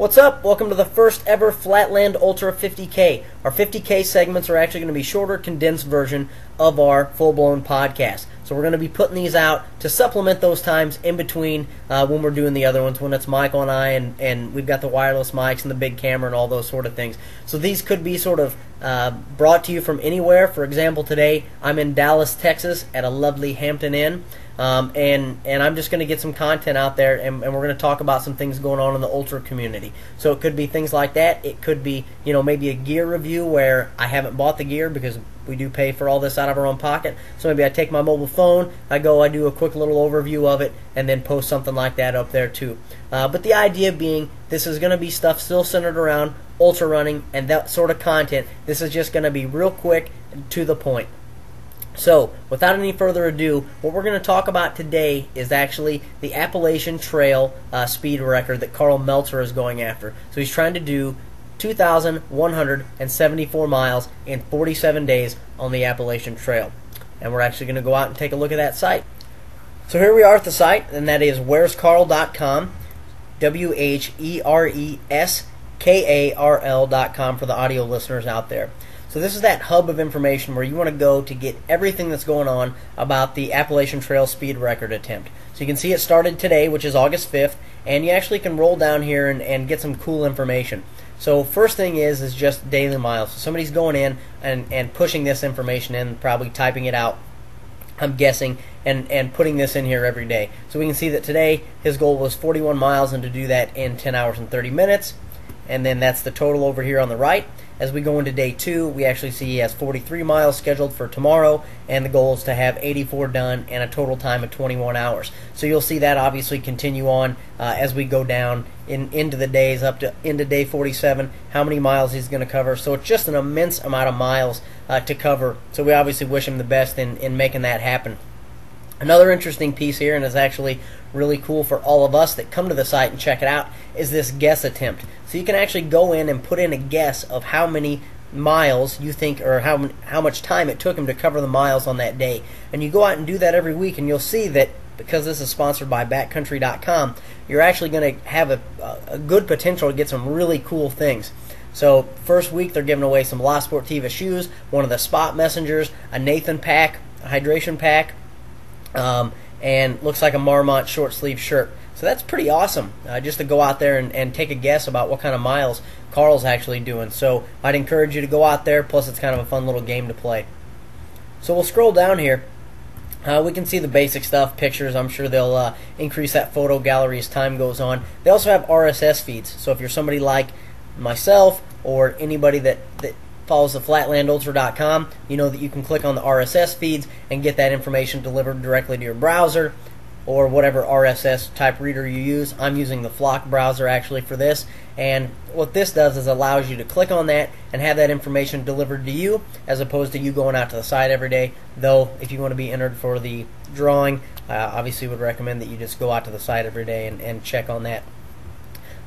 What's up? Welcome to the first ever Flatland Ultra 50K. Our 50K segments are actually going to be shorter, condensed version of our full-blown podcast. So we're going to be putting these out to supplement those times in between when we're doing the other ones, when it's Michael and I, and we've got the wireless mics and the big camera and all those sort of things. So these could be sort of brought to you from anywhere. For example, today I'm in Dallas, Texas at a lovely Hampton Inn. And I'm just going to get some content out there, and we're going to talk about some things going on in the Ultra community. So it could be things like that. It could be, maybe a gear review where I haven't bought the gear because we do pay for all this out of our own pocket. So maybe I take my mobile phone, I do a quick little overview of it, and then post something like that up there too. But the idea being, this is going to be stuff still centered around ultra running and that sort of content. This is just going to be real quick and to the point. So, without any further ado, what we're going to talk about today is actually the Appalachian Trail speed record that Karl Meltzer is going after. So he's trying to do 2,174 miles in 47 days on the Appalachian Trail. And we're actually going to go out and take a look at that site. So here we are at the site, and that is where'skarl.com, WHERESKARL.com for the audio listeners out there. So this is that hub of information where you want to go to get everything that's going on about the Appalachian Trail speed record attempt. So you can see it started today, which is August 5th, and you actually can roll down here and get some cool information. So first thing is just daily miles. So somebody's going in and pushing this information in, probably typing it out, I'm guessing, and putting this in here every day. So we can see that today his goal was 41 miles and to do that in 10 hours and 30 minutes. And then that's the total over here on the right. As we go into day 2, we actually see he has 43 miles scheduled for tomorrow, and the goal is to have 84 done and a total time of 21 hours. So you'll see that obviously continue on as we go down into the days up to into day 47, how many miles he's going to cover. So it's just an immense amount of miles to cover. So we obviously wish him the best in making that happen. Another interesting piece here, and is actually really cool for all of us that come to the site and check it out, is this guess attempt. So you can actually go in and put in a guess of how many miles you think, or how much time it took him to cover the miles on that day. And you go out and do that every week, and you'll see that because this is sponsored by backcountry.com, you're actually going to have a good potential to get some really cool things. So first week they're giving away some La Sportiva shoes, one of the Spot Messengers, a Nathan pack, a hydration pack, and looks like a Marmont short sleeve shirt. So that's pretty awesome, just to go out there and take a guess about what kind of miles Karl's actually doing. So I'd encourage you to go out there, plus it's kind of a fun little game to play. So we'll scroll down here. We can see the basic stuff, pictures. I'm sure they'll increase that photo gallery as time goes on. They also have RSS feeds, so if you're somebody like myself or anybody that follows the Flatlandultra.com, you know that you can click on the RSS feeds and get that information delivered directly to your browser or whatever RSS type reader you use. I'm using the Flock browser actually for this, and what this does is allows you to click on that and have that information delivered to you as opposed to you going out to the site every day. Though if you want to be entered for the drawing, obviously would recommend that you just go out to the site every day and check on that.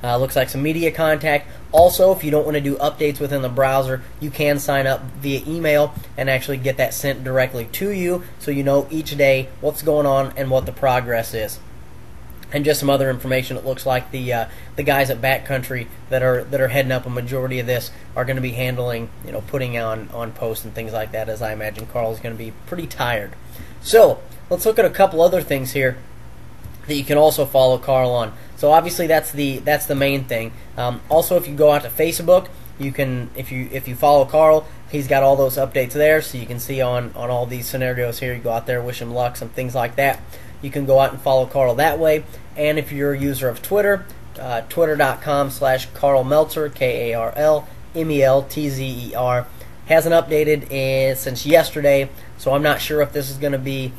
Looks like some media contact. Also, if you don't want to do updates within the browser, you can sign up via email and actually get that sent directly to you, so you know each day what's going on and what the progress is. And just some other information. It looks like the guys at Backcountry that are heading up a majority of this are going to be handling, putting on posts and things like that, as I imagine Karl's going to be pretty tired. So let's look at a couple other things here that you can also follow Karl on. So obviously that's the main thing. Also, if you go out to Facebook, you can, if you follow Karl, he's got all those updates there, so you can see on all these scenarios here. You go out there, wish him luck, some things like that. You can go out and follow Karl that way. And if you're a user of Twitter, twitter.com/Karl Meltzer, KarlMeltzer, hasn't updated since yesterday, so I'm not sure if this is going to be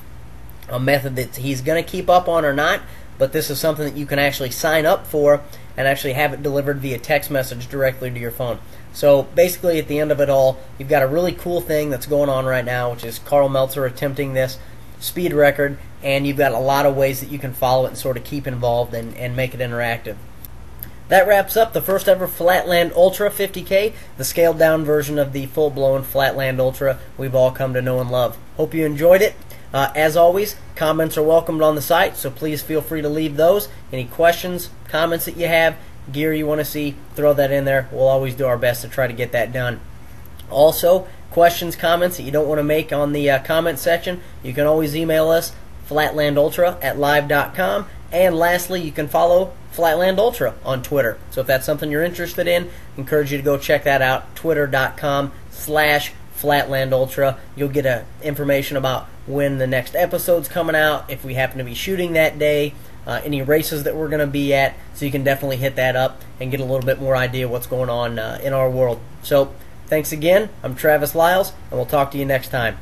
a method that he's going to keep up on or not, but this is something that you can actually sign up for and actually have it delivered via text message directly to your phone. So basically at the end of it all, you've got a really cool thing that's going on right now, which is Karl Meltzer attempting this speed record, and you've got a lot of ways that you can follow it and sort of keep involved and make it interactive. That wraps up the first ever Flatland Ultra 50K, the scaled down version of the full-blown Flatland Ultra we've all come to know and love. Hope you enjoyed it. As always, comments are welcomed on the site, so please feel free to leave those. Any questions, comments that you have, gear you want to see, throw that in there. We'll always do our best to try to get that done. Also, questions, comments that you don't want to make on the comment section, you can always email us, flatlandultra@live.com. And lastly, you can follow Flatland Ultra on Twitter. So if that's something you're interested in, I encourage you to go check that out, twitter.com/FlatlandUltra. You'll get information about when the next episode's coming out, if we happen to be shooting that day, any races that we're going to be at. So you can definitely hit that up and get a little bit more idea of what's going on in our world. So thanks again. I'm Travis Lyles, and we'll talk to you next time.